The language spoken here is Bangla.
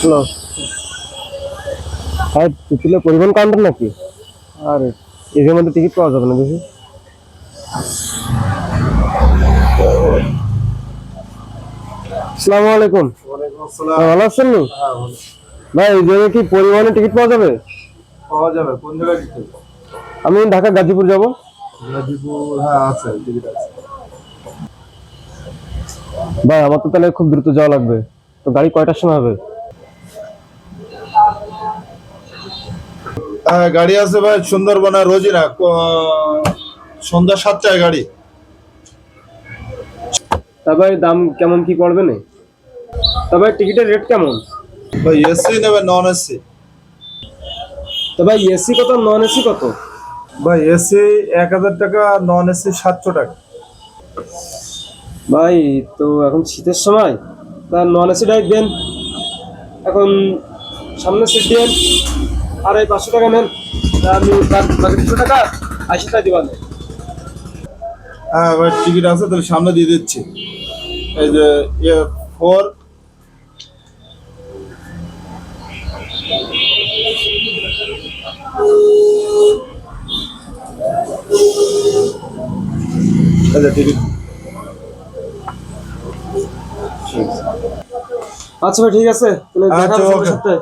হ্যালো, হ্যাঁ তিতুলে পরিবহন কাউন্টার নাকি? আর এর মধ্যে টিকিট পাওয়া যাবে না দেখি। আসসালামু আলাইকুম। ওয়ালাইকুম আসসালাম। ভালো আছেন নি? হ্যাঁ ভালো। ভাই এই জায়গায় কি পরিবহনের টিকিট পাওয়া যাবে? পাওয়া যাবে কোন জায়গায় টিকিট? আমি ঢাকা গাজীপুর যাব। গাজীপুর, হ্যাঁ আছে, টিকিট আছে। ভাই আমার তো তাহলে খুব দ্রুত যাওয়া লাগবে, তো গাড়ি কয়টার সময় হবে? হ্যাঁ গাড়ি আছে ভাই, সুন্দরবনের রোজিনা সন্ধ্যা 7টায় গাড়ি। তা ভাই দাম কেমন কি পড়বে না? তা ভাই টিকিটের রেট কেমন? ভাই এসি নেবে নন এসি? তা ভাই এসি কত, নন এসি কত? ভাই এসি 1000 টাকা, নন এসি 700 টাকা। ভাই তো এখন শীতের সময়, তা নন এসিটাই দেন। এখন সামনে সিট দেন, আর এই 500 টাকা নেন। তা আমি বাকি 200 টাকা 80 টাকা দিবেন। হ্যাঁ ভাই টিকিট আছে, তাহলে সামনে দিয়ে দিচ্ছি। এই যে ফোর, এই যে টিকিট। আচ্ছা ভাই ঠিক আছে, তাহলে দেখা আচ্ছা হবে ওকে। সপ্তাহে।